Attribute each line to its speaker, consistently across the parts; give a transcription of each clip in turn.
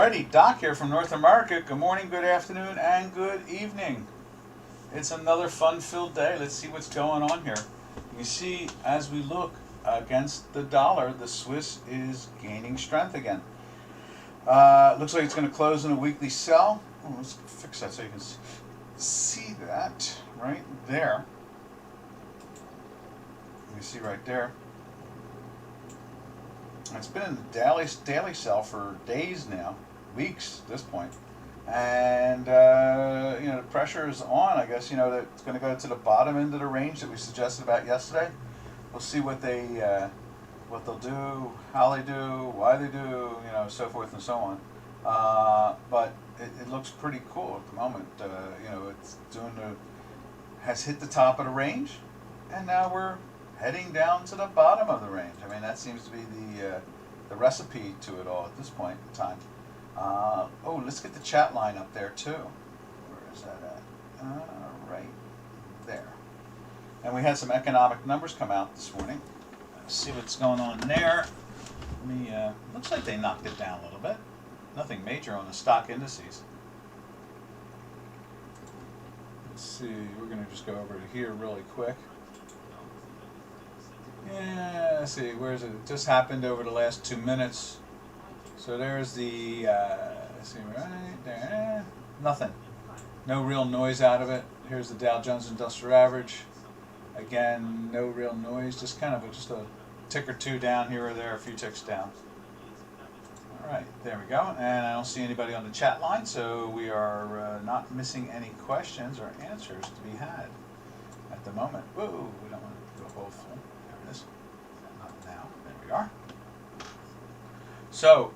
Speaker 1: Alrighty, Doc here from North America. Good morning, good afternoon, and good evening. It's another fun-filled day. Let's see what's going on here. You see, as we look against the dollar, the Swiss is gaining strength again. Looks like it's going to close in a weekly sell. Oh, let's fix that so you can see that right there. You see right there. It's been in the daily sell for days now, weeks at this point, and the pressure is on. I guess that it's going to go to the bottom end of the range that we suggested about yesterday. We'll see what they'll do, how they do, why they do, so forth and so on. But it looks pretty cool at the moment. It's has hit the top of the range, and now we're heading down to the bottom of the range. I mean, that seems to be the recipe to it all at this point in time. Let's get the chat line up there too. Where is that at? Right there. And we had some economic numbers come out this morning. Let's see what's going on there. Looks like they knocked it down a little bit. Nothing major on the stock indices. Let's see. We're going to just go over to here really quick. Yeah, let's see, where is it? It just happened over the last 2 minutes. So there's the, let's see, right there. Nothing. No real noise out of it. Here's the Dow Jones Industrial Average. Again, no real noise, just kind of just a tick or two down here or there, a few ticks down. Alright, there we go. And I don't see anybody on the chat line, so we are not missing any questions or answers to be had at the moment. Whoa, we don't want to go whole full. Not now. There we are. So,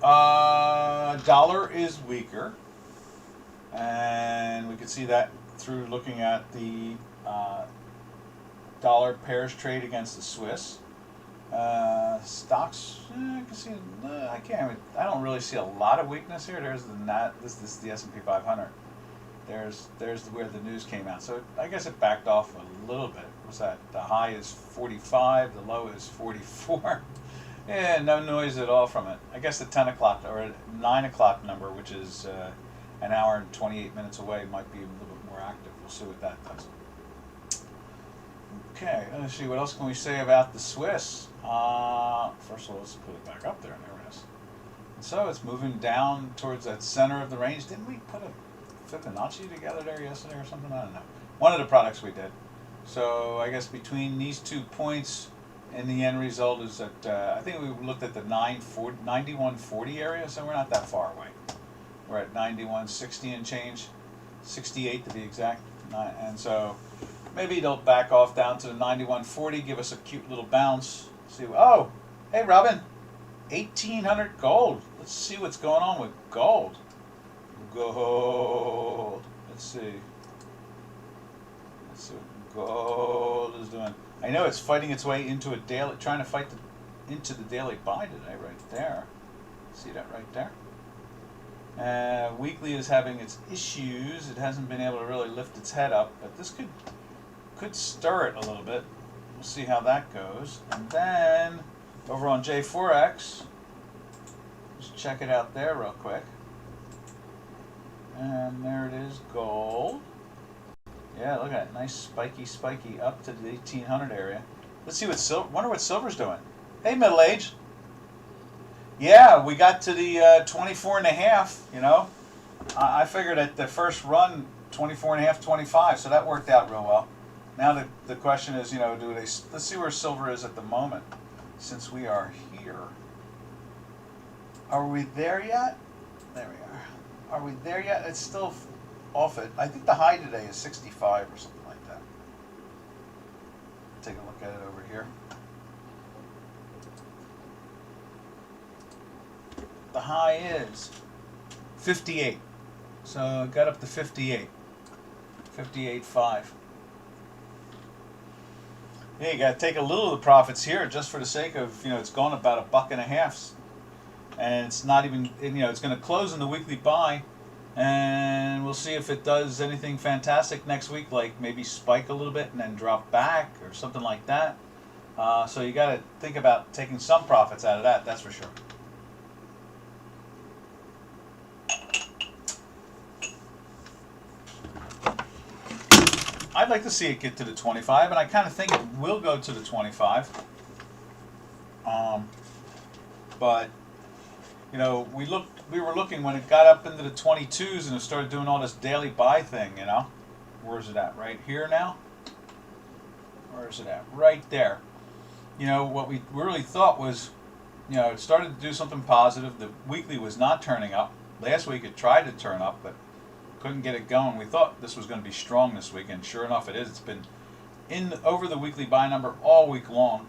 Speaker 1: dollar is weaker, and we can see that through looking at the dollar pairs trade against the Swiss. Stocks, I can see. I don't really see a lot of weakness here. There's this is the S&P 500. There's where the news came out. So I guess it backed off a little bit. What's that? The high is 45, the low is 44. Yeah, no noise at all from it. I guess the 10 o'clock or 9 o'clock number, which is an hour and 28 minutes away, might be a little bit more active. We'll see what that does. Okay, let's see. What else can we say about the Swiss? First of all, let's put it back up there. And there it is. And so it's moving down towards that center of the range. Didn't we put a Fibonacci together there yesterday or something? I don't know. One of the products we did. So I guess between these 2 points and the end result is that I think we looked at the 9140 area, so we're not that far away. We're at 9160 and change, 68 to be exact. And so maybe they'll back off down to the 9140, give us a cute little bounce. See, oh, hey Robin, 1800 gold. Let's see what's going on with gold. Gold. Let's see what gold is doing. I know it's fighting its way into a daily, trying to fight into the daily buy today, right there. See that right there? Weekly is having its issues. It hasn't been able to really lift its head up, but this could stir it a little bit. We'll see how that goes. And then over on J4X, just check it out there real quick. And there it is, gold. Yeah, look at it, nice spiky up to the 1800 area. Let's see what silver. Wonder what silver's doing. Hey, middle age. Yeah, we got to the 24 and a half. I figured at the first run 24 and a half, 25. So that worked out real well. Now the question is, let's see where silver is at the moment, since we are here. Are we there yet? There we are. Are we there yet? It's still off it. I think the high today is 65 or something like that. Take a look at it over here. The high is 58. So it got up to 58. 58.5. Yeah, you got to take a little of the profits here just for the sake of, it's going about $1.50. And it's not even, it's going to close in the weekly buy. And we'll see if it does anything fantastic next week, like maybe spike a little bit and then drop back or something like that. So you got to think about taking some profits out of that, that's for sure. I'd like to see it get to the 25, and I kind of think it will go to the 25. But you know, we were looking when it got up into the 22s and it started doing all this daily buy thing. You know, where's it at? Right here now. Where is it at? Right there. You know, what we really thought was, you know, it started to do something positive. The weekly was not turning up. Last week it tried to turn up, but couldn't get it going. We thought this was going to be strong this week, and sure enough, it is. It's been over the weekly buy number all week long.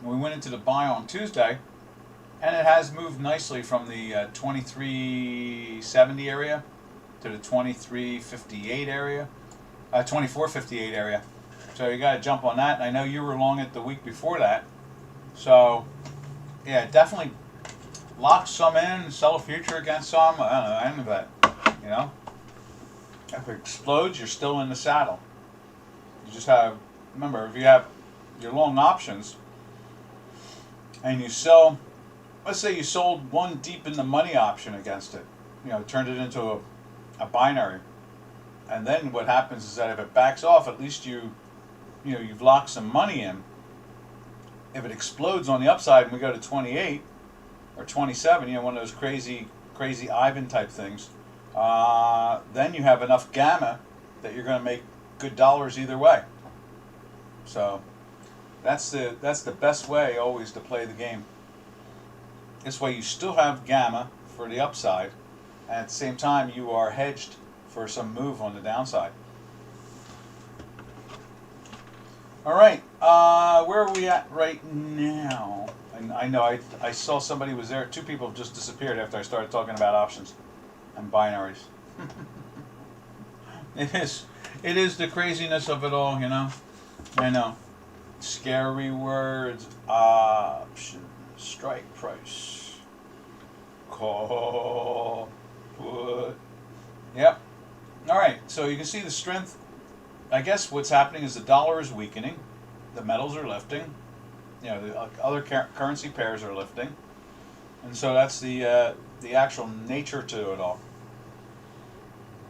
Speaker 1: And we went into the buy on Tuesday, and it has moved nicely from the 23.70 area to the 23.58 area, 24.58 area. So you got to jump on that. And I know you were long it the week before that. So yeah, definitely lock some in, sell a future against some. I don't know, any of that. You know, if it explodes, you're still in the saddle. You just have, remember, if you have your long options and you sell, let's say you sold one deep in the money option against it, you know, turned it into a binary, and then what happens is that if it backs off, at least you've locked some money in. If it explodes on the upside and we go to 28 or 27, you know, one of those crazy Ivan type things, then you have enough gamma that you're going to make good dollars either way. So that's the best way always to play the game. This way you still have gamma for the upside, and at the same time you are hedged for some move on the downside. All right, where are we at right now? And I know I saw somebody was there. Two people just disappeared after I started talking about options and binaries. It is the craziness of it all, you know. I know. Scary words. Option. Strike price. Call. Put. Yep. All right. So you can see the strength. I guess what's happening is the dollar is weakening. The metals are lifting. You know, the other currency pairs are lifting. And so that's the actual nature to it all.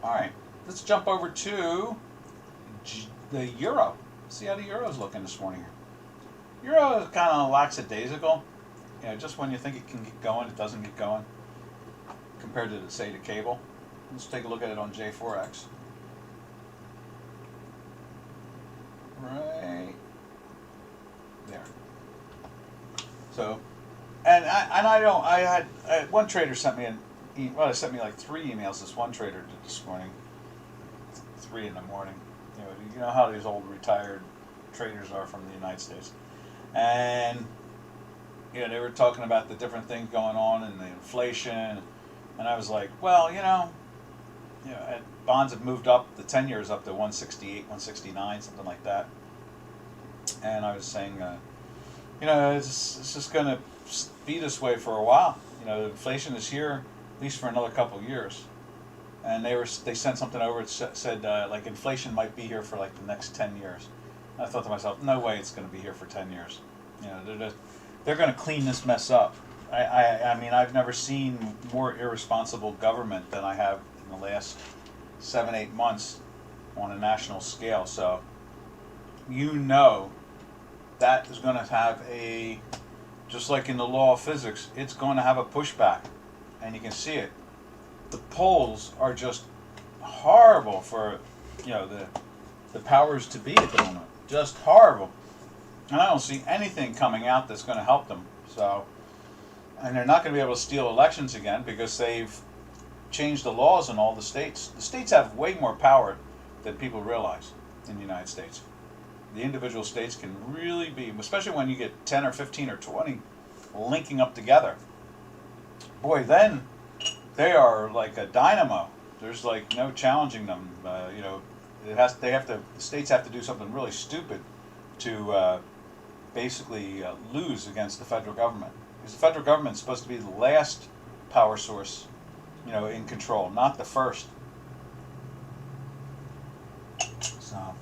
Speaker 1: All right. Let's jump over to the euro. See how the euro is looking this morning. Euro is kind of lackadaisical. You know, just when you think it can get going, it doesn't get going. Compared to, say, the cable. Let's take a look at it on J4X. Right there. So, and I had one trader sent me they sent me like 3 emails. This one trader did this morning, 3 in the morning. You know how these old retired traders are from the United States, and they were talking about the different things going on and the inflation, and I was like, well, bonds have moved up. The 10-year is up to 168, 169, something like that. And I was saying, it's just going to be this way for a while. The inflation is here, at least for another couple of years. And they sent something over that said like inflation might be here for like the next 10 years. And I thought to myself, no way it's going to be here for 10 years. They're going to clean this mess up. I mean, I've never seen more irresponsible government than I have in the last 7-8 months on a national scale. So that is going to have just like in the law of physics, it's going to have a pushback, and you can see it. The polls are just horrible for the powers to be at the moment. Just horrible. And I don't see anything coming out that's going to help them. So, and they're not going to be able to steal elections again because they've changed the laws in all the states. The states have way more power than people realize in the United States. The individual states can really be, especially when you get 10 or 15 or 20 linking up together. Boy, then they are like a dynamo. There's like no challenging them. The states have to do something really stupid to basically lose against the federal government. Because the federal government is supposed to be the last power source, in control, not the first. So,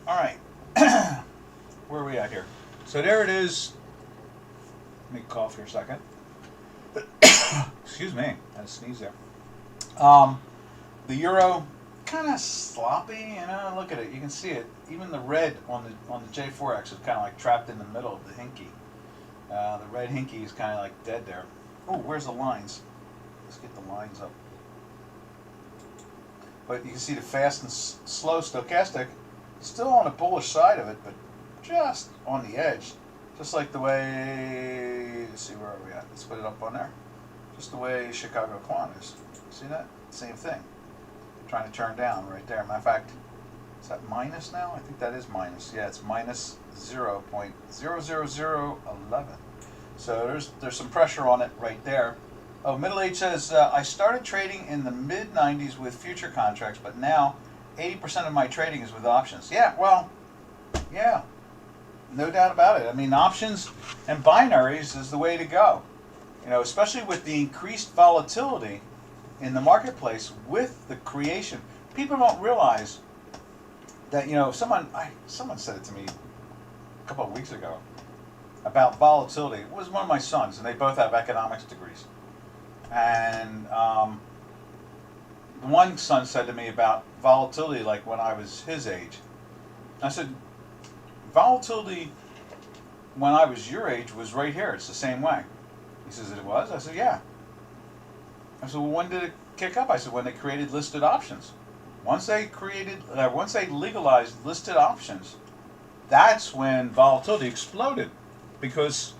Speaker 1: all right, where are we at here? So there it is. Let me cough here a second. Excuse me, I had a sneeze there. The euro kind of sloppy, you know. Look at it. You can see it. Even the red on the J4X is kind of like trapped in the middle of the hinky. The red hinky is kind of like dead there. Oh, where's the lines? Let's get the lines up. But you can see the fast and slow stochastic still on the bullish side of it, but just on the edge. Just like the way, let's see, where are we at? Let's put it up on there. Just the way Chicago Quant is. See that? Same thing. Trying to turn down right there. Matter of fact, is that minus now? I think that is minus. Yeah, it's minus 0.00011. So there's some pressure on it right there. Oh, Middle Age says, I started trading in the mid-90s with future contracts, but now 80% of my trading is with options. Yeah, well, yeah, no doubt about it. I mean, options and binaries is the way to go. You know, especially with the increased volatility in the marketplace with the creation. People don't realize that, you know, someone said it to me a couple of weeks ago about volatility. It was one of my sons, and they both have economics degrees. And one son said to me about volatility like when I was his age. I said, volatility when I was your age was right here. It's the same way. He says, it was? I said, yeah. I said, well, when did it kick up? I said, when they created listed options. Once they legalized listed options, that's when volatility exploded. Because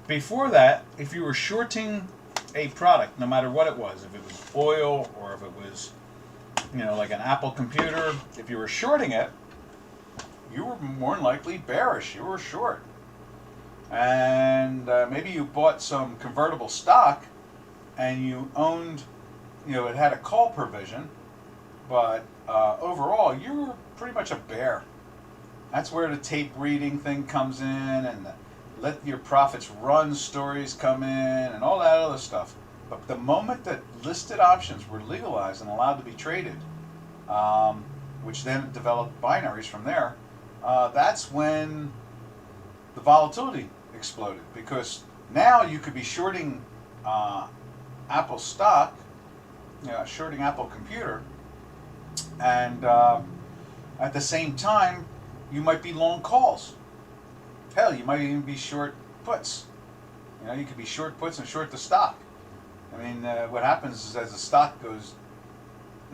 Speaker 1: before that, if you were shorting a product, no matter what it was, if it was oil or if it was, you know, like an Apple computer, if you were shorting it, you were more than likely bearish. You were short. And maybe you bought some convertible stock and you owned, you know, it had a call provision, but overall, you were pretty much a bear. That's where the tape reading thing comes in, and the let your profits run stories come in, and all that other stuff. But the moment that listed options were legalized and allowed to be traded, which then developed binaries from there, that's when the volatility exploded. Because now you could be shorting Apple stock, you know, shorting Apple computer, and at the same time, you might be long calls. Hell, you might even be short puts. You know, you could be short puts and short the stock. I mean, what happens is as the stock goes,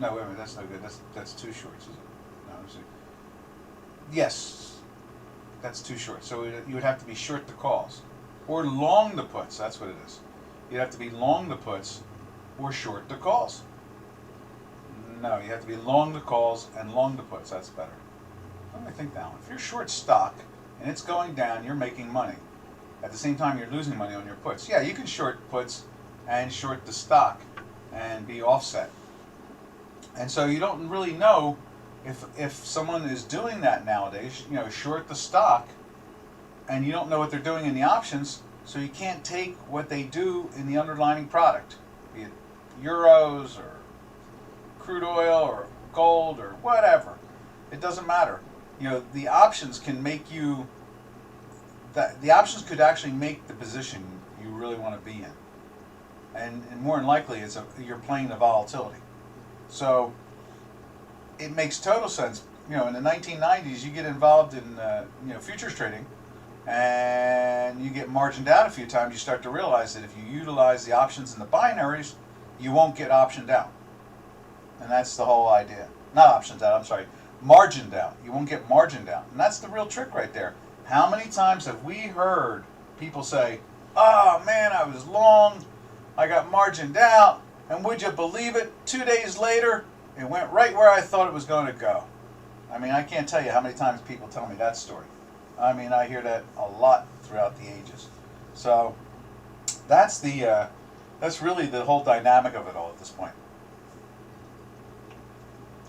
Speaker 1: no, wait a minute, that's no good. That's too shorts, is it? No, is it? Yes, that's too short. So you would have to be short the calls, or long the puts. That's what it is. You'd have to be long the puts, or short the calls. No, you have to be long the calls and long the puts. That's better. Let me think now. If you're short stock and it's going down, you're making money. At the same time, you're losing money on your puts. Yeah, you can short puts and short the stock and be offset. And so you don't really know if someone is doing that nowadays, you know, short the stock, and you don't know what they're doing in the options, so you can't take what they do in the underlying product, be it euros or crude oil or gold or whatever. It doesn't matter. You know, the options can make you, the options could actually make the position you really want to be in. And more than likely, you're playing the volatility. So it makes total sense. You know, in the 1990s, you get involved in you know, futures trading, and you get margined out a few times. You start to realize that if you utilize the options and the binaries, you won't get optioned out. And that's the whole idea. Not options out, I'm sorry. Margined out. You won't get margined out. And that's the real trick right there. How many times have we heard people say, oh man, I was long, I got margined out, and would you believe it, 2 days later, it went right where I thought it was going to go. I mean, I can't tell you how many times people tell me that story. I mean, I hear that a lot throughout the ages. So that's really the whole dynamic of it all at this point.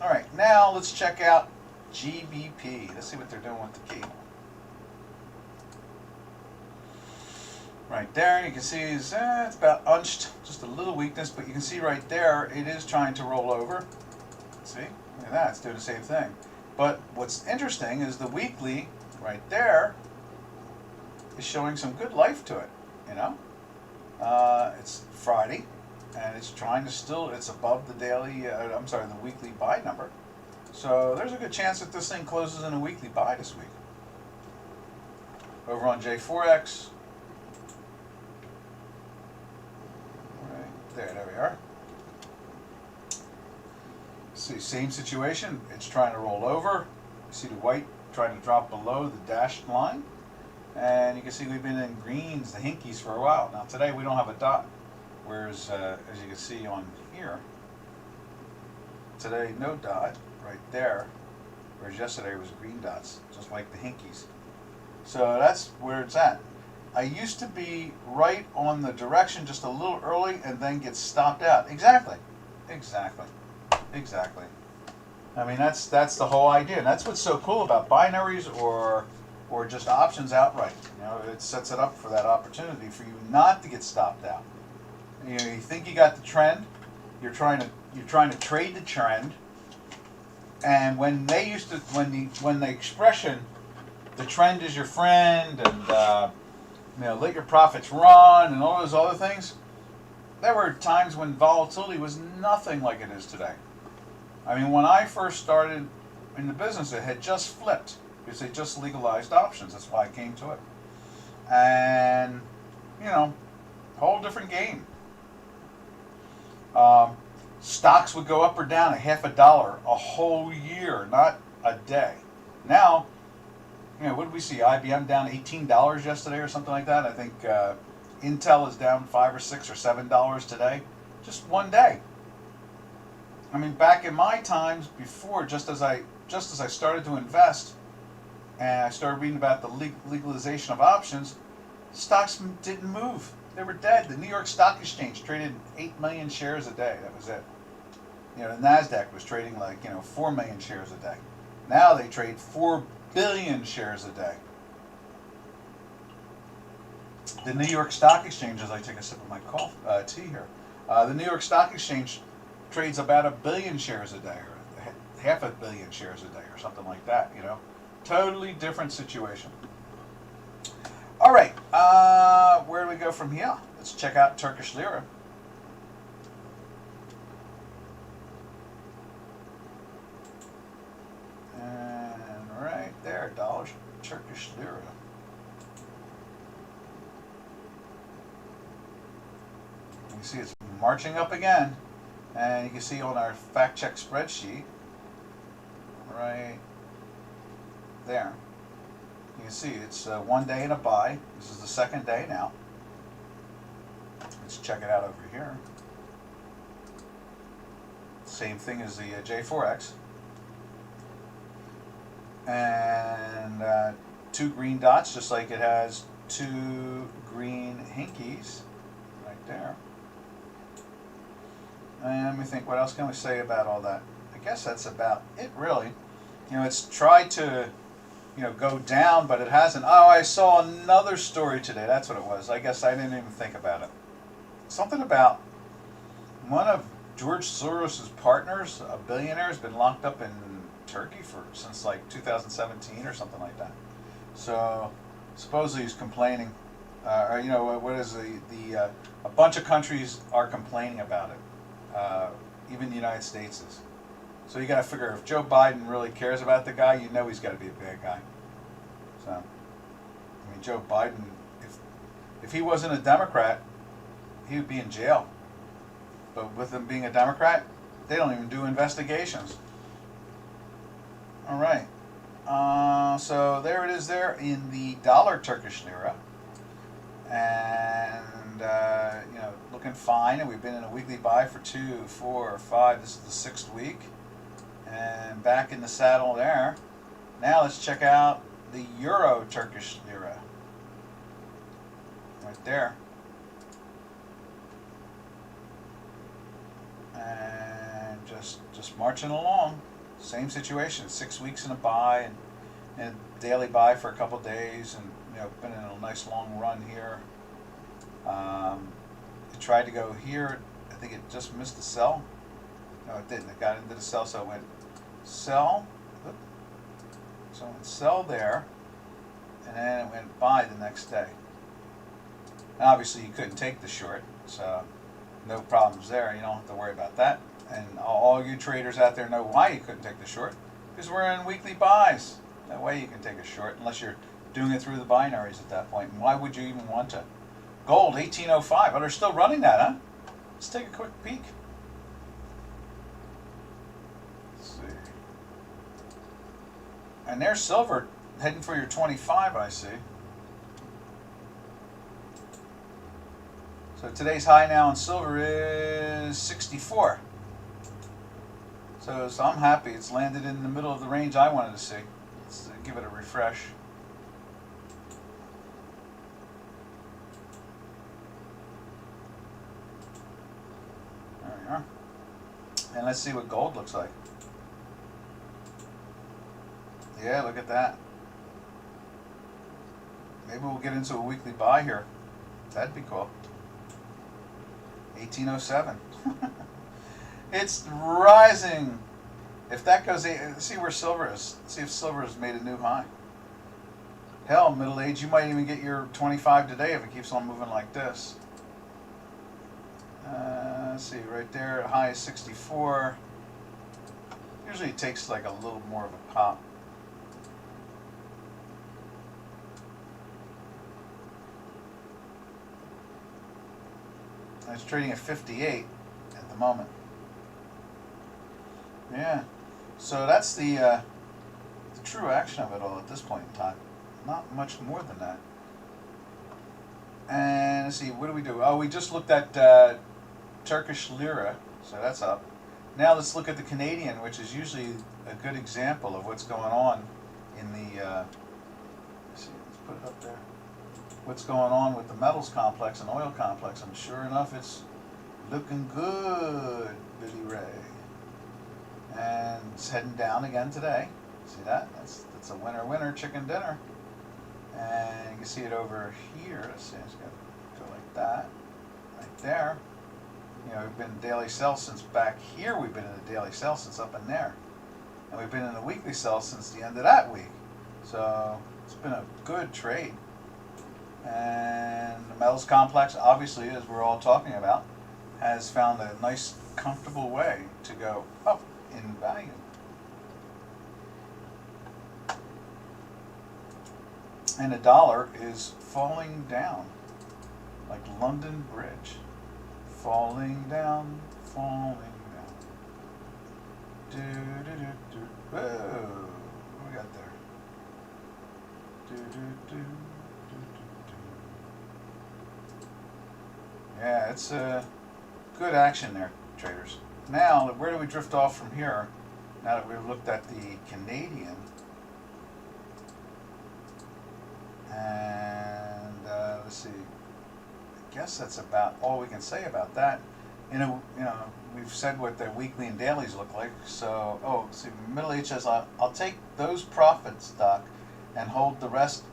Speaker 1: All right, now let's check out GBP. Let's see what they're doing with the cable. Right there, you can see it's about unched, just a little weakness, but you can see right there, it is trying to roll over. See, look at that, it's doing the same thing. But what's interesting is the weekly right there is showing some good life to it, you know. It's Friday, and it's trying to still, it's above the daily, I'm sorry, the weekly buy number. So there's a good chance that this thing closes in a weekly buy this week. Over on J4X, right there we are. See, same situation, it's trying to roll over. You see the white trying to drop below the dashed line. And you can see we've been in greens, the hinkies, for a while. Now today we don't have a dot. Whereas, as you can see on here, today no dot right there, whereas yesterday was green dots, just like the hinkies. So that's where it's at. I used to be right on the direction just a little early and then get stopped out. Exactly. I mean, that's the whole idea. And that's what's so cool about binaries or just options outright. You know, it sets it up for that opportunity for you not to get stopped out. You know, you think you got the trend, you're trying to trade the trend, and when the expression, the trend is your friend, and you know, let your profits run, and all those other things, there were times when volatility was nothing like it is today. I mean, when I first started in the business, it had just flipped because they just legalized options. That's why I came to it, and you know, whole different game. Stocks would go up or down $0.50 a whole year, not a day. Now, you know, what did we see? IBM down $18 yesterday or something like that. I think Intel is down $5 or $6 or $7 today. Just one day. I mean, back in my times before, just as I started to invest, and I started reading about the legalization of options, stocks didn't move. They were dead. The New York Stock Exchange traded 8 million shares a day. That was it. You know, the NASDAQ was trading like, 4 million shares a day. Now they trade 4 billion shares a day. The New York Stock Exchange, as I take a sip of my tea here, the New York Stock Exchange trades about 1 billion shares a day, or half a billion shares a day, or something like that. You know, totally different situation. All right, where do we go from here? Let's check out Turkish Lira. And right there, dollars, Turkish Lira. You can see it's marching up again. And you can see on our fact check spreadsheet, right there, you can see it's 1 day in a buy. This is the second day now. Let's check it out over here. Same thing as the J4X. And 2 green dots, just like it has 2 green hinkies right there. And let me think, what else can we say about all that? I guess that's about it, really. You know, it's tried to, go down, but it hasn't. Oh, I saw another story today. That's what it was. I guess I didn't even think about it. Something about one of George Soros' partners, a billionaire, has been locked up in Turkey since like 2017 or something like that. So supposedly he's complaining, what is a bunch of countries are complaining about it. Even the United States is. So you got to figure, if Joe Biden really cares about the guy, he's got to be a bad guy. So, I mean, Joe Biden, if he wasn't a Democrat, he would be in jail. But with him being a Democrat, they don't even do investigations. All right. So there it is there in the dollar Turkish lira. And, looking fine. And we've been in a weekly buy for 2, 4, 5. This is the 6th week. And back in the saddle there. Now let's check out the euro Turkish lira. Right there. And just marching along. Same situation. 6 weeks in a buy and a daily buy for a couple of days, and been in a nice long run here. It tried to go here. I think it just missed the sell. No, it didn't. It got into the sell, so it went sell. So it went sell there, and then it went buy the next day. And obviously, you couldn't take the short, so No problems there. You don't have to worry about that. And all you traders out there know why you couldn't take the short. Because we're in weekly buys. No way you can take a short unless you're doing it through the binaries at that point. And why would you even want to? Gold, 1805. Oh, they're still running that, huh? Let's take a quick peek. Let's see. And there's silver heading for your 25, I see. So today's high now in silver is 64. So I'm happy it's landed in the middle of the range I wanted to see. Let's give it a refresh. There we are. And let's see what gold looks like. Yeah, look at that. Maybe we'll get into a weekly buy here. That'd be cool. 1807. It's rising. If that goes, see where silver is. See if silver has made a new high. Hell, middle age, you might even get your 25 today if it keeps on moving like this. Let's see, right there, high is 64. Usually it takes like a little more of a pop. It's trading at 58 at the moment. Yeah, so that's the true action of it all at this point in time. Not much more than that. And let's see, what do we do? Oh, we just looked at Turkish Lira, so that's up. Now let's look at the Canadian, which is usually a good example of what's going on in the, let's see, let's put it up there. What's going on with the metals complex and oil complex, and sure enough, it's looking good, Billy Ray. And it's heading down again today. See that? That's a winner chicken dinner. And you can see it over here. Let's see, it's going to go like that, right there. You know, we've been in daily sell since back here. We've been in a daily sell since up in there, and we've been in a weekly sell since the end of that week. So it's been a good trade. And the metals complex, obviously, as we're all talking about, has found a nice, comfortable way to go up in value. And the dollar is falling down, like London Bridge. Falling down, falling down. Do, do, do, do. Whoa, what we got there? Do, do, do, do, do, do. Yeah, it's good action there, traders. Now, where do we drift off from here? Now that we've looked at the Canadian, and let's see. I guess that's about all we can say about that. You know, we've said what the weekly and dailies look like. So, oh, see, Middle H says I'll take those profits, Doc, and hold the rest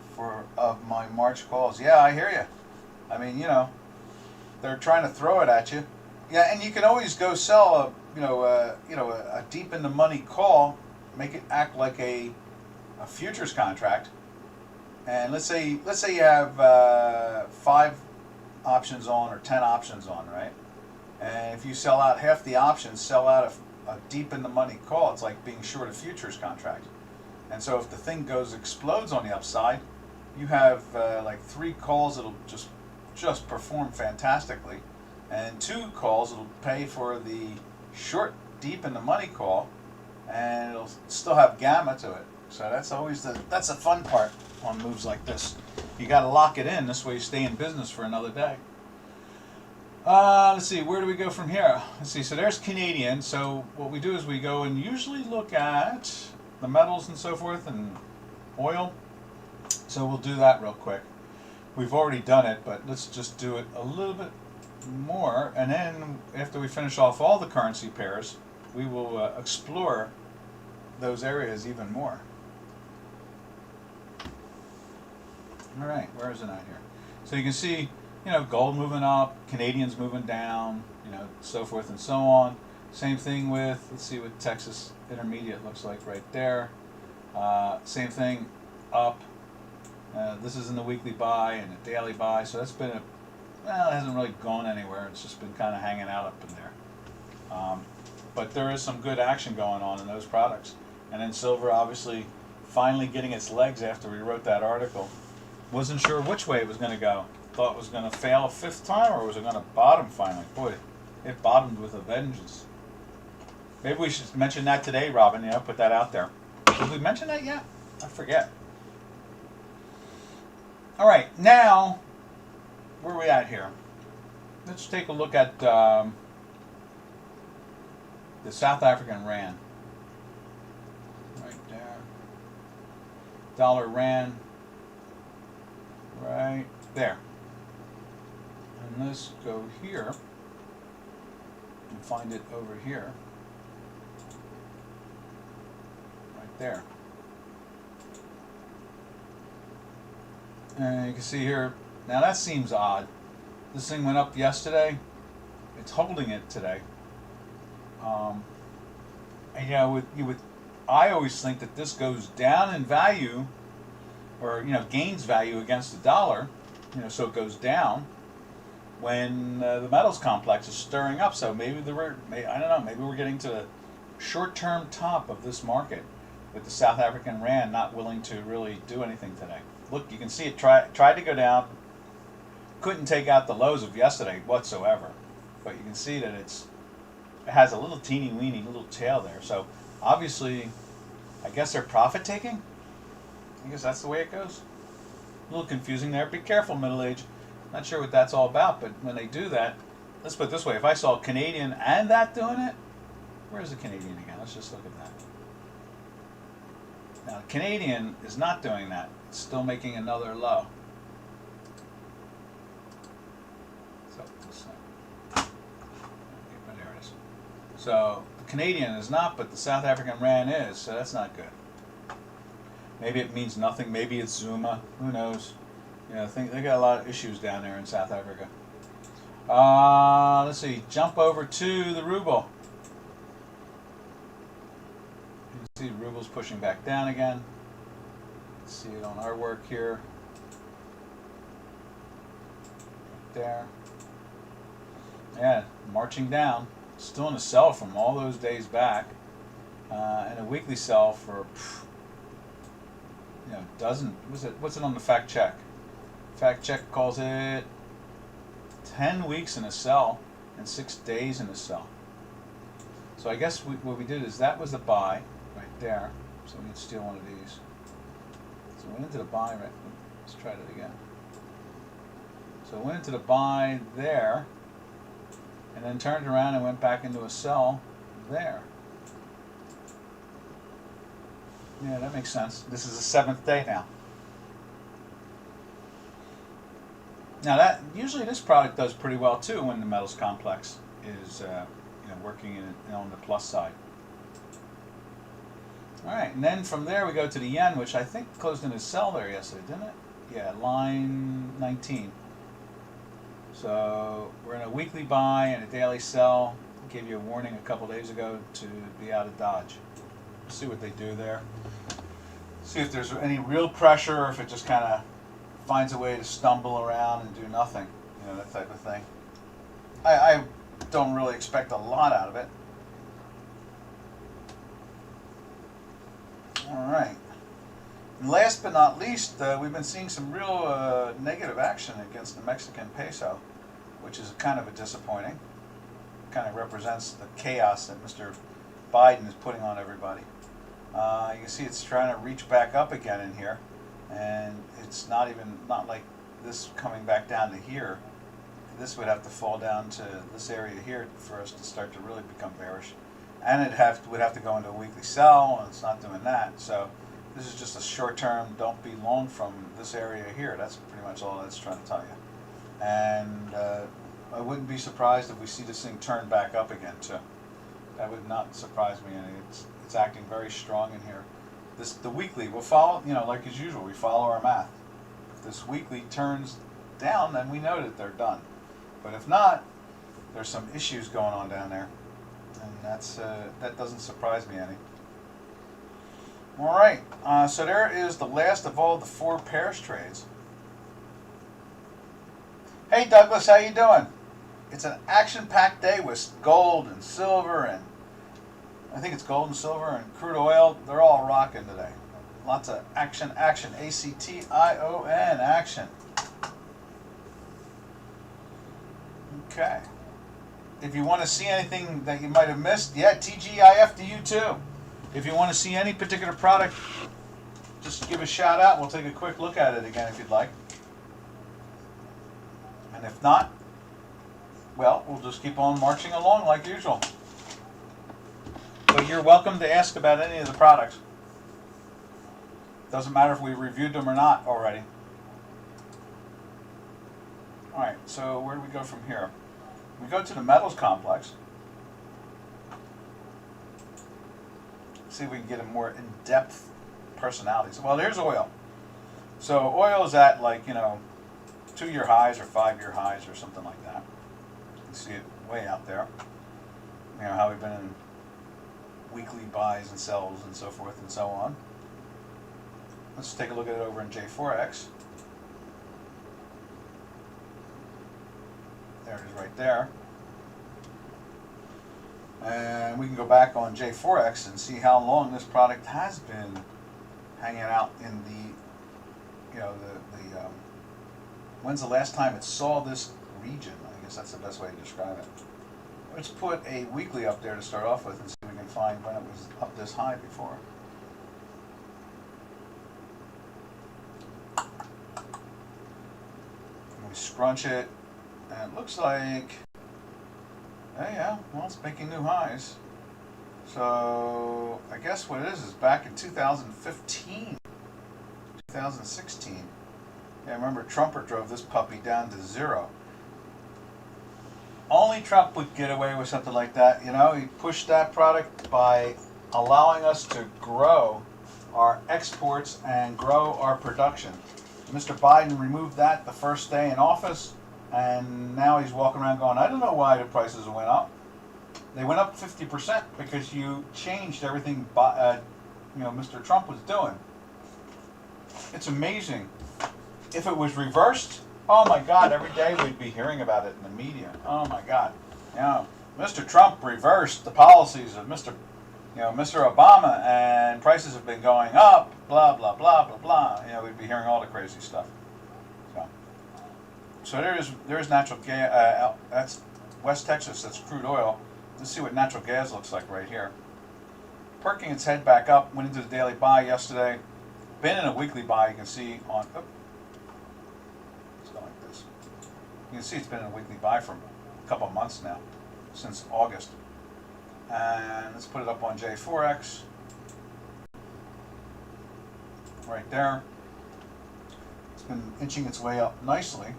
Speaker 1: of my March calls. Yeah, I hear you. I mean, you know, they're trying to throw it at you. Yeah, and you can always go sell a deep in the money call, make it act like a futures contract. And let's say you have 5 options on or 10 options on, right? And if you sell out half the options, sell out a deep in the money call, it's like being short a futures contract. And so if the thing explodes on the upside, you have like 3 calls that'll just perform fantastically, and 2 calls that'll pay for the short deep in the money call, and it'll still have gamma to it. So that's always that's the fun part on moves like this. You got to lock it in. This way you stay in business for another day. Let's see, where do we go from here? Let's see, so there's Canadian. So what we do is we go and usually look at the metals and so forth and oil. So we'll do that real quick. We've already done it, but let's just do it a little bit more. And then after we finish off all the currency pairs, we will explore those areas even more. All right, where is it at here? So you can see, you know, gold moving up, Canadians moving down, you know, so forth and so on. Same thing with, let's see what Texas Intermediate looks like right there. Same thing, up. This is in the weekly buy and the daily buy, so that's been a well, it hasn't really gone anywhere. It's just been kind of hanging out up in there. But there is some good action going on in those products. And then silver, obviously, finally getting its legs after we wrote that article. Wasn't sure which way it was going to go. Thought it was going to fail a fifth time, or was it going to bottom finally? Boy, it bottomed with a vengeance. Maybe we should mention that today, Robin. You know, put that out there. Did we mention that yet? I forget. All right, now, where are we at here? Let's take a look at the South African rand. Right there. Dollar rand. Right there. And let's go here and find it over here. Right there. And you can see here, now that seems odd. This thing went up yesterday. It's holding it today. And you know, I always think that this goes down in value, or you know, gains value against the dollar. You know, so it goes down when the metals complex is stirring up. So maybe I don't know. Maybe we're getting to the short-term top of this market with the South African rand not willing to really do anything today. Look, you can see it tried to go down, couldn't take out the lows of yesterday whatsoever. But you can see that it has a little teeny weeny little tail there. So obviously, I guess they're profit taking. I guess that's the way it goes. A little confusing there. Be careful, middle age. Not sure what that's all about, but when they do that, let's put it this way: if I saw Canadian and that doing it, where's the Canadian again? Let's just look at that. Now, Canadian is not doing that. It's still making another low. So, there it is. So, the Canadian is not, but the South African rand is, so that's not good. Maybe it means nothing. Maybe it's Zuma. Who knows? You know, they got a lot of issues down there in South Africa. Let's see. Jump over to the ruble. You can see the ruble's pushing back down again. Let's see it on our work here. Right there. Yeah, marching down. Still in a sell from all those days back. And a weekly sell for, you know, what's it on the fact check? Fact check calls it 10 weeks in a sell and 6 days in a sell. So I guess what we did is that was the buy right there. So we can steal one of these. So we went into the buy right. Let's try that again. So we went into the buy there, and then turned around and went back into a sell there. Yeah, that makes sense. This is the 7th day now. Now that usually this product does pretty well too when the metals complex is working on the plus side. All right, and then from there we go to the yen, which I think closed in a sell there yesterday, didn't it? Yeah, line 19. So we're in a weekly buy and a daily sell. Gave you a warning a couple days ago to be out of Dodge. See what they do there. See if there's any real pressure, or if it just kind of finds a way to stumble around and do nothing. You know, that type of thing. I don't really expect a lot out of it. All right. And last but not least, we've been seeing some real negative action against the Mexican peso, which is kind of a disappointing. Kind of represents the chaos that Mr. Biden is putting on everybody. You can see it's trying to reach back up again in here, and it's not like this coming back down to here. This would have to fall down to this area here for us to start to really become bearish, and would have to go into a weekly sell, and it's not doing that. So this is just a short-term. Don't be long from this area here. That's pretty much all it's trying to tell you. And I wouldn't be surprised if we see this thing turn back up again too. That would not surprise me any. It's acting very strong in here. The weekly will follow, like as usual, we follow our math. If this weekly turns down, then we know that they're done. But if not, there's some issues going on down there, and that doesn't surprise me any. All right, so there is the last of all the 4 pairs trades. Hey Douglas, how you doing? It's an action-packed day with gold and silver and I think it's gold and silver and crude oil. They're all rocking today. Lots of action, action. A-C-T-I-O-N, action. Okay. If you want to see anything that you might have missed, yeah, TGIF to you too. If you want to see any particular product, just give a shout out. We'll take a quick look at it again if you'd like. And if not, well, we'll just keep on marching along like usual. But you're welcome to ask about any of the products. Doesn't matter if we reviewed them or not already. Alright, so where do we go from here? We go to the metals complex. See if we can get a more in-depth personalities. Well, there's oil. So oil is at 2-year highs or 5-year highs or something like that. You can see it way out there. You know how we've been in weekly buys and sells and so forth and so on. Let's take a look at it over in J4X. There it is right there. And we can go back on J4X and see how long this product has been hanging out in the, when's the last time it saw this region? I guess that's the best way to describe it. Let's put a weekly up there to start off with and see if we can find when it was up this high before. And we scrunch it, and it looks like, yeah, well, it's making new highs. So I guess what it is back in 2015, 2016. Yeah, remember Trumper drove this puppy down to zero. Only Trump would get away with something like that. You know, he pushed that product by allowing us to grow our exports and grow our production. Mr. Biden removed that the first day in office, and now he's walking around going, I don't know why the prices went up. They went up 50% because you changed everything Mr. Trump was doing. It's amazing. If it was reversed, oh my God, every day we'd be hearing about it in the media. Oh my God. You know, Mr. Trump reversed the policies of Mr. Obama and prices have been going up, blah, blah, blah, blah, blah. You know, we'd be hearing all the crazy stuff. So there's natural gas, that's West Texas, that's crude oil. Let's see what natural gas looks like right here. Perking its head back up, went into the daily buy yesterday. Been in a weekly buy, you can see on, let's go like this. You can see it's been in a weekly buy for a couple of months now, since August. And let's put it up on J4X. Right there. It's been inching its way up nicely.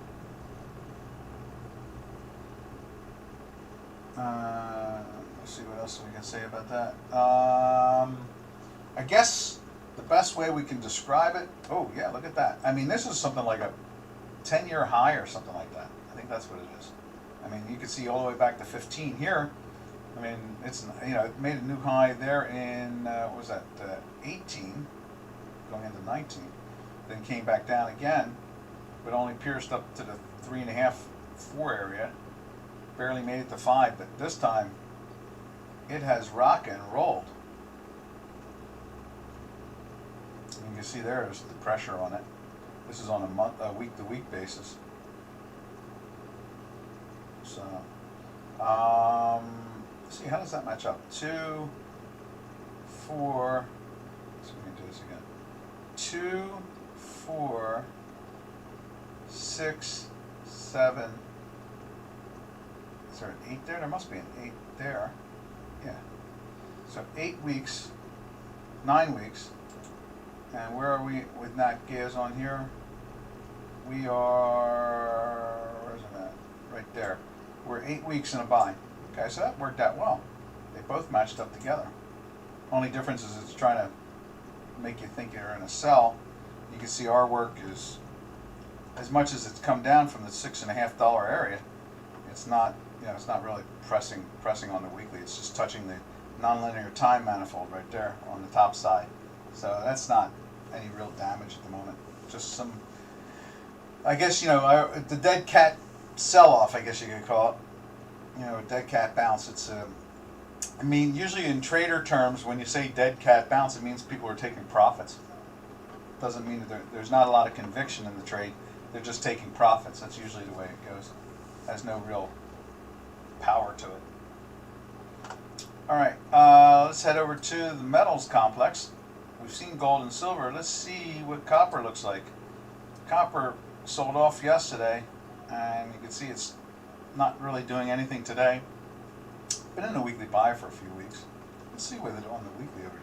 Speaker 1: Let's see what else we can say about that. I guess the best way we can describe it, oh yeah, look at that. I mean, this is something like a 10-year high or something like that. I think that's what it is. I mean, you can see all the way back to 15 here. I mean, it's, it made a new high there in, what was that, 18, going into 19. Then came back down again, but only pierced up to the 3.5, 4 area. Barely made it to 5, but this time it has rock and rolled. You can see there's the pressure on it. This is on a week-to-week basis. So, let's see, how does that match up? 2, 4. Let's see if we can do this again. 2, 4, 6, 7. Is there an 8 there? There must be an 8 there. Yeah. So 8 weeks, 9 weeks. And where are we with nat gas on here? We are, where's it at? Right there. We're 8 weeks in a buy. Okay, so that worked out well. They both matched up together. Only difference is it's trying to make you think you're in a sell. You can see our work is, as much as it's come down from the $6.50 area, it's not, it's not really pressing on the weekly. It's just touching the nonlinear time manifold right there on the top side. So that's not any real damage at the moment. Just some, I guess, the dead cat sell-off, I guess you could call it. You know, a dead cat bounce. It's I mean, usually in trader terms, when you say dead cat bounce, it means people are taking profits. Doesn't mean that there's not a lot of conviction in the trade. They're just taking profits. That's usually the way it goes. Has no real power to it. All right, let's head over to the metals complex. We've seen gold and silver. Let's see what copper looks like. Copper sold off yesterday, and you can see it's not really doing anything today. Been in a weekly buy for a few weeks. Let's see where they're on the weekly over here.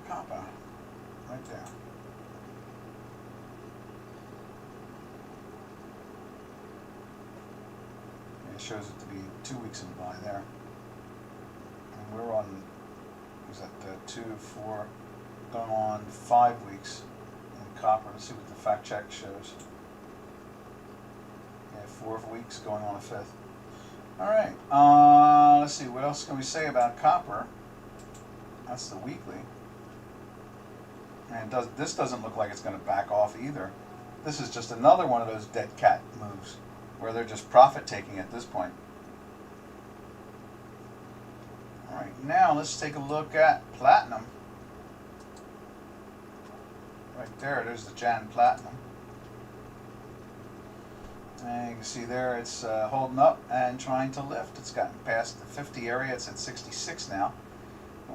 Speaker 1: Copper. Right there. It shows it to be 2 weeks in buy there. And we're on, was that 2, 4, going on 5 weeks in copper. Let's see what the fact check shows. Yeah, 4 weeks going on a 5th. Alright, let's see, what else can we say about copper? That's the weekly. And this doesn't look like it's going to back off either. This is just another one of those dead cat moves where they're just profit taking at this point. Alright, now let's take a look at platinum. Right there's the Jan Platinum. And you can see there it's holding up and trying to lift. It's gotten past the 50 area. It's at 66 now.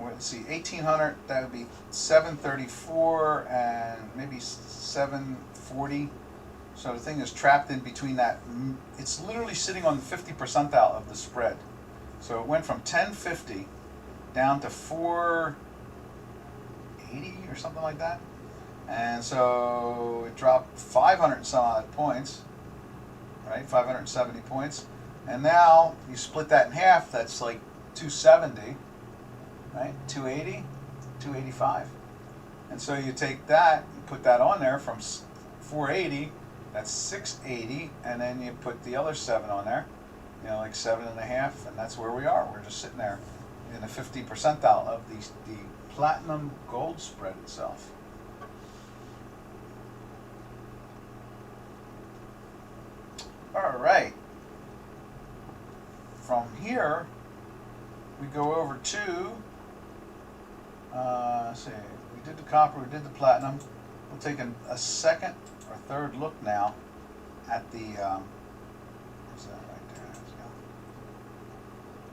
Speaker 1: Let's see, 1800, that would be 734 and maybe 740. So the thing is trapped in between that. It's literally sitting on the 50 percentile of the spread. So it went from 1050 down to 480 or something like that. And so it dropped 500 and some odd points, right? 570 points. And now you split that in half, that's like 270. Right, 280, 285, and so you take that, you put that on there from 480, that's 680, and then you put the other 7 on there, you know, like 7.5, and that's where we are. We're just sitting there in the 50 percentile of the platinum gold spread itself. All right, from here we go over to let's see, we did the copper, we did the platinum. We'll take a second or third look now at the, what's that right there? Let's go.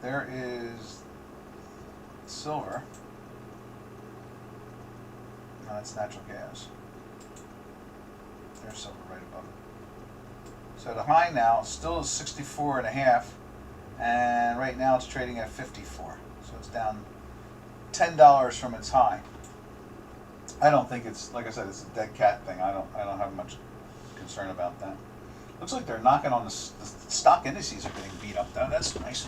Speaker 1: There is silver. No, that's natural gas. There's silver right above it. So the high now still is 64.5, and right now it's trading at 54. So it's down $10 from its high. I don't think it's, like I said, it's a dead cat thing. I don't have much concern about that. Looks like they're knocking on the stock indices are getting beat up though. That's nice.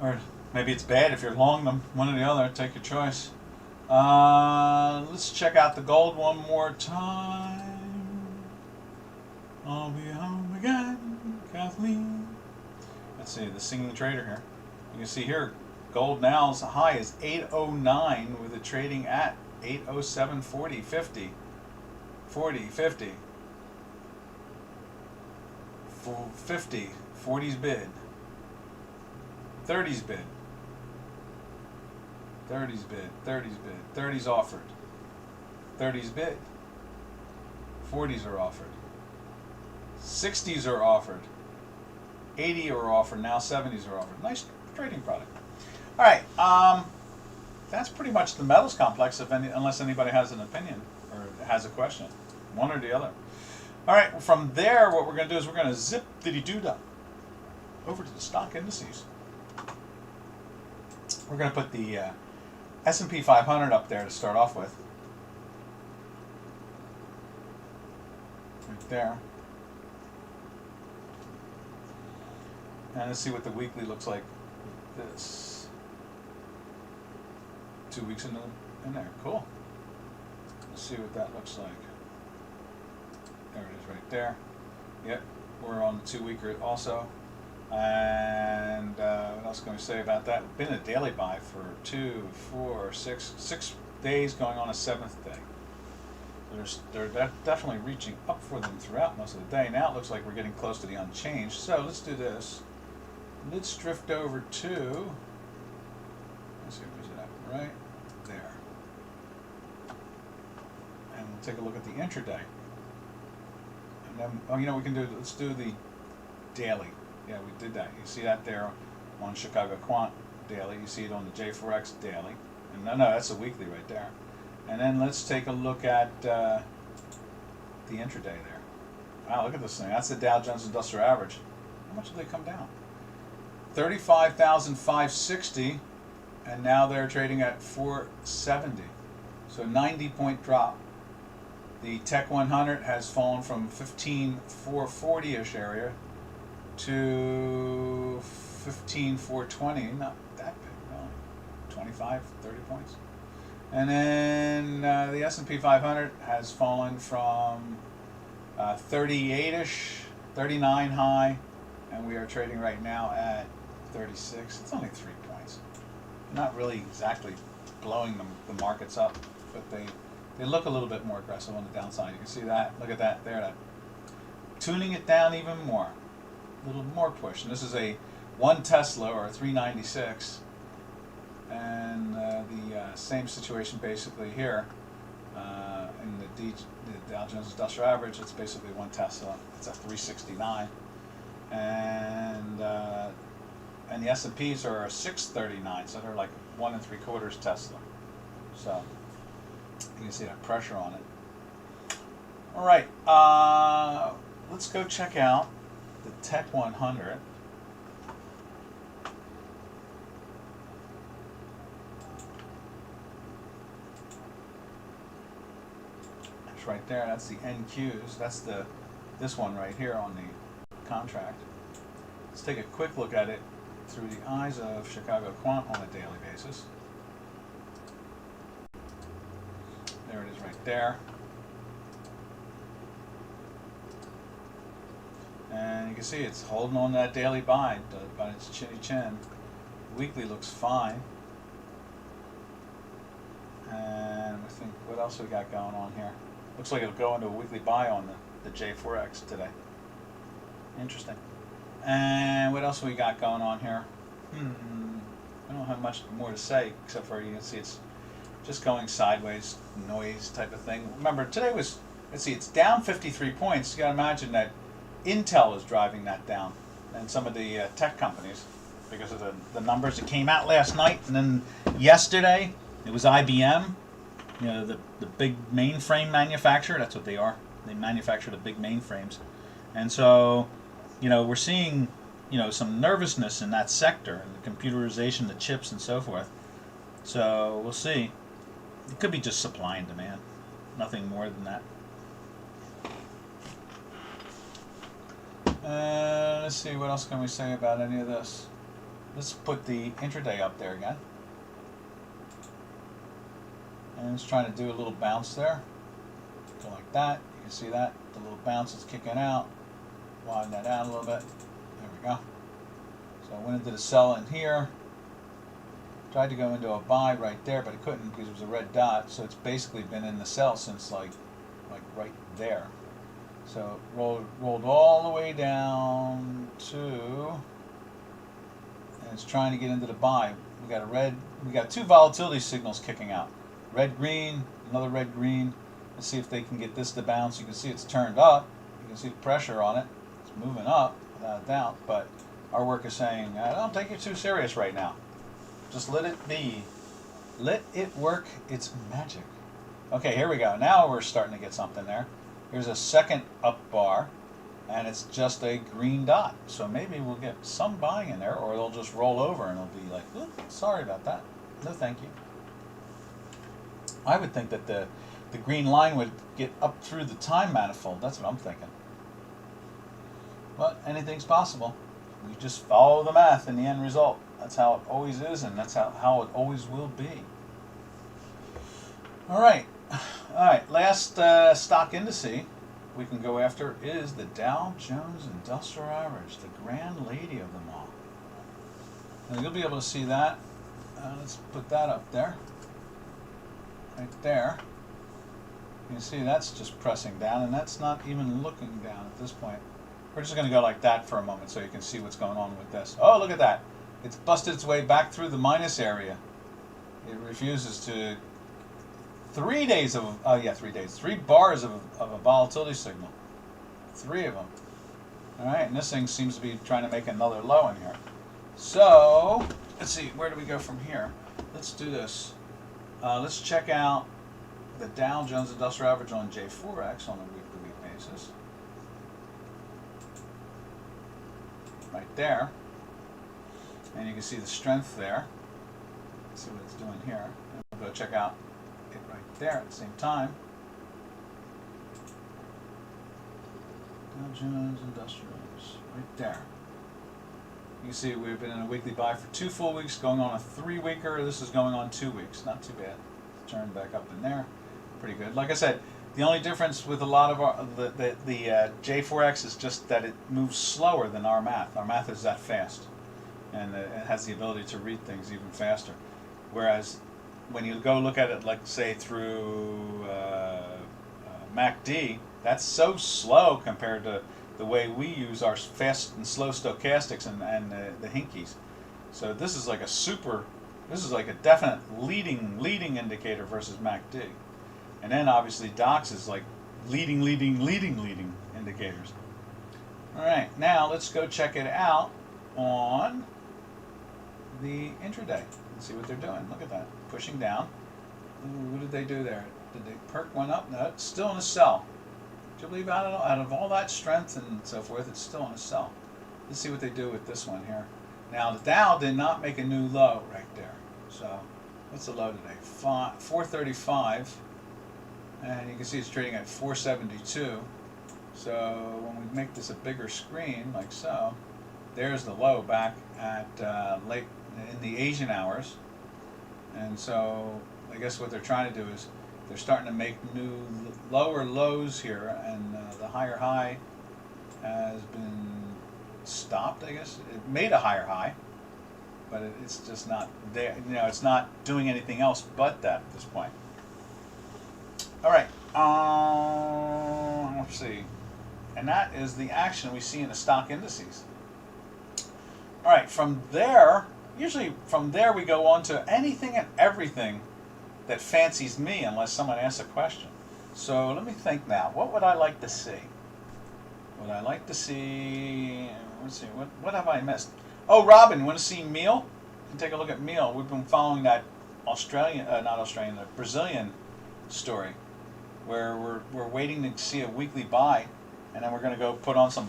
Speaker 1: Or maybe it's bad if you're long them. One or the other. Take your choice. Let's check out the gold one more time. I'll be home again, Kathleen. Let's see the singing trader here. You can see here. Gold now's high is 809 with it trading at 807.40, 50, 40, 50, 50, 40's bid, 30's bid, 30's bid, 30's bid, 30's offered, 30's bid, 40's are offered, 60's are offered, 80 are offered, now 70's are offered. Nice trading product. All right, that's pretty much the metals complex, unless anybody has an opinion or has a question, one or the other. All right, from there, what we're going to do is we're going to zip-diddy-doo-dah over to the stock indices. We're going to put the S&P 500 up there to start off with. Right there. And let's see what the weekly looks like. This. 2 weeks in there. Cool. Let's see what that looks like. There it is right there. Yep, we're on the 2 weeker also. And what else can we say about that? Been a daily buy for 2, 4, 6 days going on a 7th day. They're definitely reaching up for them throughout most of the day. Now it looks like we're getting close to the unchanged. So let's do this. Let's drift over to, let's see, where's it at? Right there. And we'll take a look at the intraday. And then, oh, you know, we can do, let's do the daily. Yeah, we did that. You see that there on Chicago Quant daily. You see it on the J4X daily. And no, that's a weekly right there. And then let's take a look at the intraday there. Wow, look at this thing. That's the Dow Jones Industrial Average. How much did they come down? 35,560, and now they're trading at 470. So 90-point drop. The Tech 100 has fallen from 15,440-ish area to 15,420. Not that big, really. 25, 30 points. And then the S&P 500 has fallen from 38-ish, 39 high, and we are trading right now at 36. It's only 3 points. Not really exactly blowing the markets up, but they look a little bit more aggressive on the downside. You can see that. Look at that there. That tuning it down even more. A little more push. And this is a 1 Tesla or a 396. And the same situation basically here in the Dow Jones Industrial Average. It's basically 1 Tesla. It's a 369, and the S&Ps are 639, so they're like 1 3/4 Tesla. So you can see that pressure on it. All right, let's go check out the Tech 100. Right there, that's the NQs. That's this one right here on the contract. Let's take a quick look at it through the eyes of Chicago Quant on a daily basis. There it is right there. And you can see it's holding on to that daily buy by its chinny chin. Weekly looks fine. And I think, what else we got going on here? Looks like it'll go into a weekly buy on the J4X today. Interesting. And what else we got going on here? I don't have much more to say, except for you can see it's just going sideways, noise type of thing. Remember, today was, let's see, it's down 53 points. You got to imagine that Intel is driving that down, and some of the tech companies, because of the numbers that came out last night. And then yesterday, it was IBM. You know, the big mainframe manufacturer, that's what they are. They manufacture the big mainframes. And so, you know, we're seeing, you know, some nervousness in that sector, and the computerization, the chips and so forth. So we'll see. It could be just supply and demand. Nothing more than that. Let's see, what else can we say about any of this? Let's put the intraday up there again. And it's trying to do a little bounce there. Go like that. You can see that. The little bounce is kicking out. Widen that out a little bit. There we go. So I went into the sell in here. Tried to go into a buy right there, but I couldn't because it was a red dot. So it's basically been in the sell since like right there. So it rolled all the way down to, and it's trying to get into the buy. We got 2 volatility signals kicking out. Red, green, another red, green. Let's see if they can get this to bounce. You can see it's turned up. You can see the pressure on it. It's moving up, without a doubt. But our work is saying, don't take it too serious right now. Just let it be. Let it work its magic. Okay, here we go. Now we're starting to get something there. Here's a second up bar, and it's just a green dot. So maybe we'll get some buying in there, or it'll just roll over and it'll be like, sorry about that. No, thank you. I would think that the green line would get up through the time manifold. That's what I'm thinking. But anything's possible. We just follow the math in the end result. That's how it always is, and that's how it always will be. All right. Last stock indice we can go after is the Dow Jones Industrial Average, the grand lady of them all. And you'll be able to see that. Let's put that up there. right there. You can see that's just pressing down, and that's not even looking down at this point. We're just going to go like that for a moment so you can see what's going on with this. Oh, look at that. It's busted its way back through the minus area. It refuses to... 3 days of... Oh, yeah, 3 days. 3 bars of a volatility signal. 3 of them. All right, and this thing seems to be trying to make another low in here. So, let's see. Where do we go from here? Let's do this. Let's check out the Dow Jones Industrial Average on J4X on a week-to-week basis. Right there. And you can see the strength there. Let's see what it's doing here. And we'll go check out it right there at the same time. Dow Jones Industrials, right there. You can see we've been in a weekly buy for 2 full weeks, going on a 3-weeker. This is going on 2 weeks. Not too bad. Turn back up in there. Pretty good. Like I said, the only difference with a lot of our, the J4X is just that it moves slower than our math. Our math is that fast, and it has the ability to read things even faster. Whereas when you go look at it, like say through MACD, that's so slow compared to the way we use our fast and slow stochastics and the Hinkies. So this is like a this is like a definite leading indicator versus MACD. And then obviously DOX is like leading indicators. All right, now let's go check it out on the intraday and see what they're doing. Look at that, pushing down. Ooh, what did they do there? Did they perk one up? No, it's still in a sell. Do you believe out of all that strength and so forth, it's still in a sell. Let's see what they do with this one here. Now the Dow did not make a new low right there. So what's the low today? 435. And you can see it's trading at 472. So when we make this a bigger screen, like so, there's the low back at late in the Asian hours. And so I guess what they're trying to do is they're starting to make new lower lows here, and the higher high has been stopped, I guess. It made a higher high, but it's just not there. You know, it's not doing anything else but that at this point. All right, let's see. And that is the action we see in the stock indices. All right, from there, usually from there we go on to anything and everything that fancies me unless someone asks a question. So let me think now. What would I like to see? Would I like to see, let's see, what have I missed? Oh, Robin, you want to see meal? You can take a look at meal. We've been following that the Brazilian story, where we're waiting to see a weekly buy, and then we're going to go put on some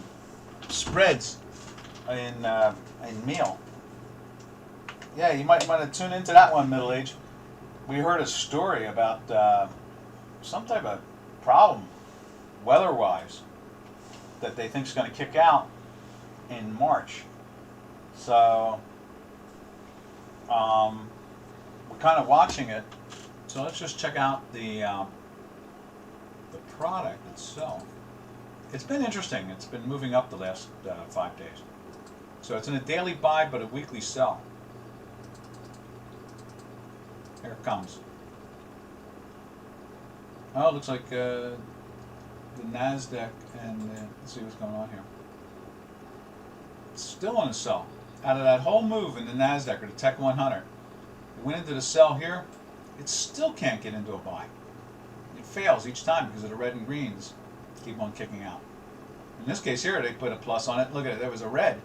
Speaker 1: spreads in meal. Yeah, you might want to tune into that one, Middle Age. We heard a story about some type of problem, weather-wise, that they think is going to kick out in March. So we're kind of watching it. So let's just check out the product itself. It's been interesting. It's been moving up the last 5 days. So it's in a daily buy, but a weekly sell. Here it comes. Oh, it looks like the NASDAQ and let's see what's going on here. It's still on a sell. Out of that whole move in the NASDAQ or the Tech 100, it went into the sell here. It still can't get into a buy. It fails each time because of the red and greens keep on kicking out. In this case here, they put a plus on it. Look at it, there was a red.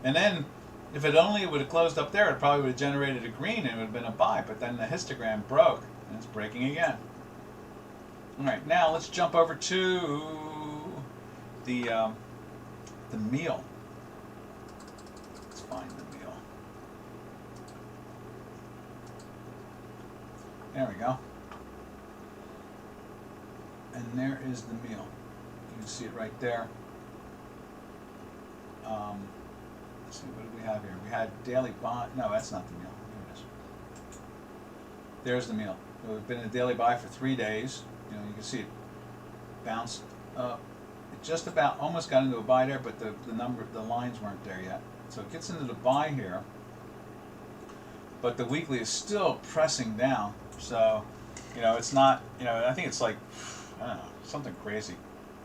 Speaker 1: And then, if it only would have closed up there, it probably would have generated a green and it would have been a buy. But then the histogram broke, and it's breaking again. All right, now let's jump over to the meal. Let's find the meal. There we go. And there is the meal. You can see it right there. Let's see, what do we have here? We had daily buy. No, that's not the meal. Here it is. There's the meal. So we've been in a daily buy for 3 days. You know, you can see it bounced up. It just about almost got into a buy there, but the lines weren't there yet. So it gets into the buy here. but the weekly is still pressing down. So, it's not, I think it's like, I don't know, something crazy.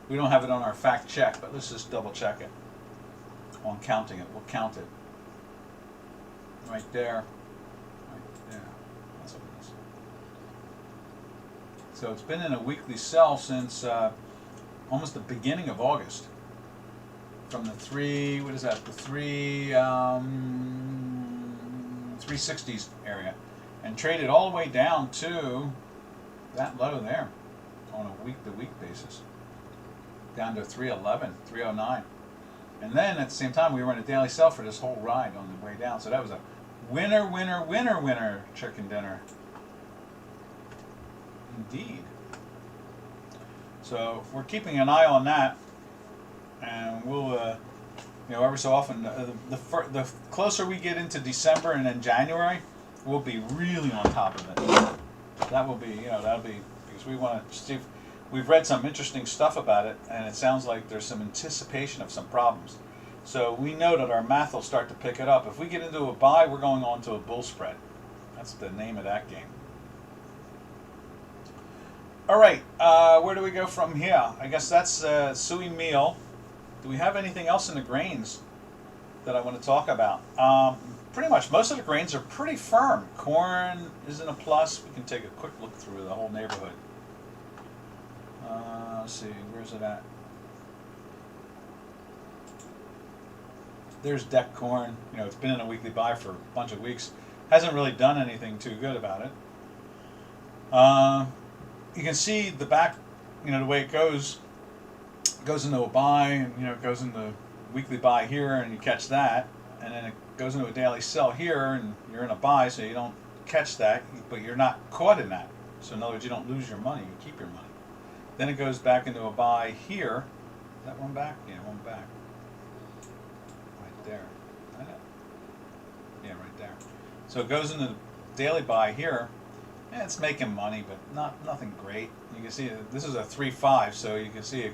Speaker 1: We don't have it on our fact check, but let's just double check it on counting it. We'll count it. Right there. Right there. That's what it is. So it's been in a weekly sell since almost the beginning of August. From the 360s area, and traded all the way down to that low there on a week-to-week basis, down to 311, 309. And then at the same time, we were in a daily sell for this whole ride on the way down. So that was a winner, winner, winner, winner chicken dinner. Indeed. So we're keeping an eye on that, and we'll, ever so often, the closer we get into December and then January, we'll be really on top of it. That will be, that'll be, because we want to see. We've read some interesting stuff about it, and it sounds like there's some anticipation of some problems. So we know that our math will start to pick it up. If we get into a buy, we're going on to a bull spread. That's the name of that game. All right, where do we go from here? I guess that's Sui meal. Do we have anything else in the grains that I want to talk about? Pretty much most of the grains are pretty firm. Corn isn't a plus. We can take a quick look through the whole neighborhood. Let's see, where's it at? There's deck corn. It's been in a weekly buy for a bunch of weeks. Hasn't really done anything too good about it. You can see the back, the way it goes into a buy, and it goes into weekly buy here, and you catch that, and then it goes into a daily sell here, and you're in a buy, so you don't catch that, but you're not caught in that. So in other words, you don't lose your money, you keep your money. Then it goes back into a buy here. Is that one back? Yeah, one back. Right there. Yeah, right there. So it goes into the daily buy here. And it's making money, but nothing great. You can see this is a 3.5, so you can see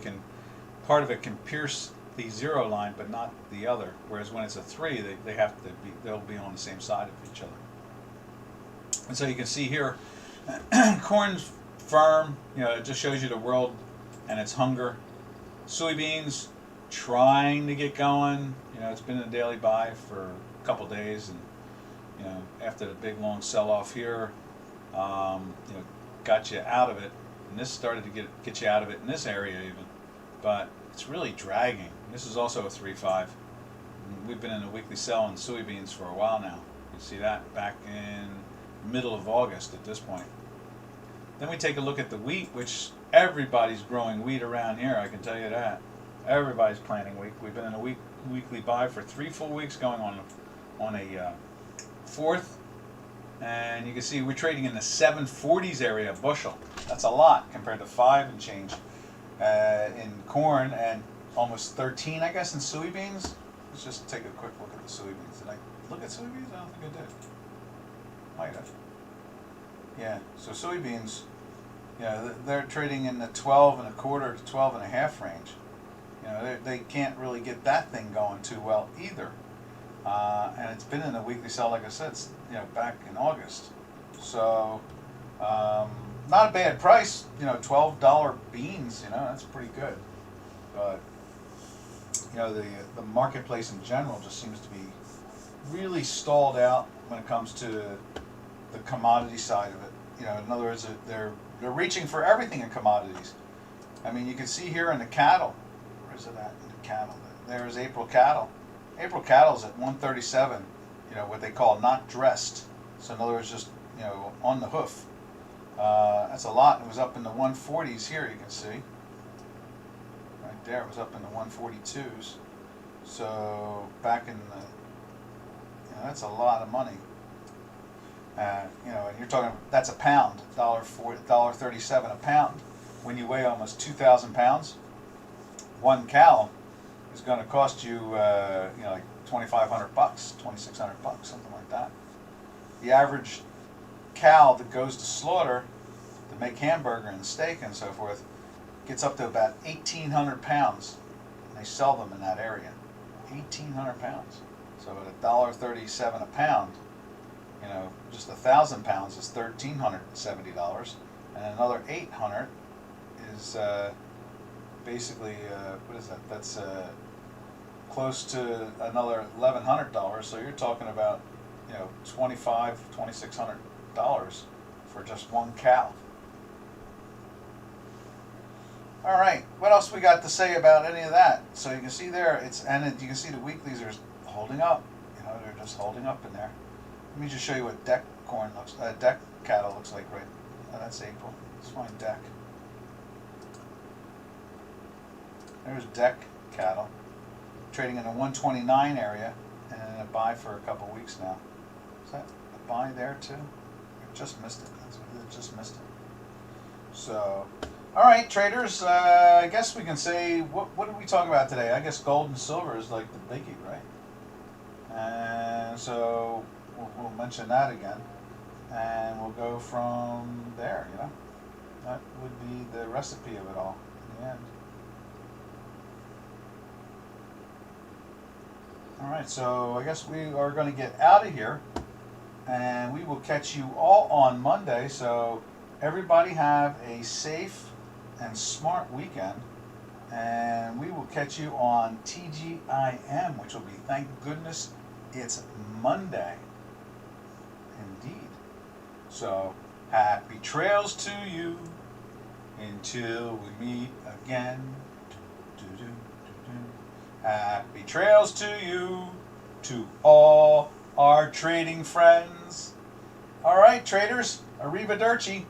Speaker 1: part of it can pierce the zero line, but not the other. Whereas when it's a 3, they'll be on the same side of each other. And so you can see here, corn's firm. It just shows you the world and its hunger. Soybeans trying to get going. It's been in a daily buy for a couple days, and after the big long sell-off here, got you out of it, and this started to get you out of it in this area even, but it's really dragging. This is also a 3.5. We've been in a weekly sell on soybeans for a while now. You see that back in middle of August at this point. Then we take a look at the wheat, which everybody's growing wheat around here, I can tell you that. Everybody's planting wheat. We've been in a weekly buy for 3 full weeks, going on a fourth. And you can see we're trading in the 740s area a bushel. That's a lot compared to 5 and change in corn, and almost 13, I guess, in soybeans. Let's just take a quick look at the soybeans. Did I look at soybeans? I don't think I did. Might have. Yeah, so soybeans, they're trading in the 12.25 to 12.5 range. They can't really get that thing going too well either. And it's been in a weekly sell, like I said, back in August. So, not a bad price. $12 beans. That's pretty good. But the marketplace in general just seems to be really stalled out when it comes to the commodity side of it. In other words, they're reaching for everything in commodities. I mean, you can see here in the cattle. Where's it at in the cattle? There's April cattle. April cattle's at 137, what they call not dressed. So in other words, just, on the hoof. That's a lot. It was up in the 140s here, you can see. Right there, it was up in the 142s. So back in the, that's a lot of money. And you're talking, that's a pound, $1.37 a pound. When you weigh almost 2,000 pounds, one cow is going to cost you, like $2,500, $2,600, something like that. The average cow that goes to slaughter to make hamburger and steak and so forth gets up to about 1,800 pounds. And they sell them in that area. 1,800 pounds. So at $1.37 a pound, You know, just 1,000 pounds is $1,370, and another 800 is basically what is that? That's close to another $1,100. So you're talking about, you know, $2,600 for just one cow. All right, what else we got to say about any of that? So you can see there, you can see the weeklies are holding up. You know, they're just holding up in there. Let me just show you what deck cattle looks like right. Oh, that's April. Let's find deck. There's deck cattle trading in the 129 area and in a buy for a couple weeks now. Is that a buy there too? I just missed it. Just missed it. So, all right, traders. I guess we can say what did we talk about today? I guess gold and silver is like the biggie, right? And so we'll mention that again, and we'll go from there. You know, that would be the recipe of it all in the end. All right, so I guess we are going to get out of here, and we will catch you all on Monday. So everybody have a safe and smart weekend, and we will catch you on TGIM, which will be, thank goodness it's Monday. Indeed. So happy trails to you until we meet again. Happy trails to you, to all our trading friends. All right, traders, arrivederci.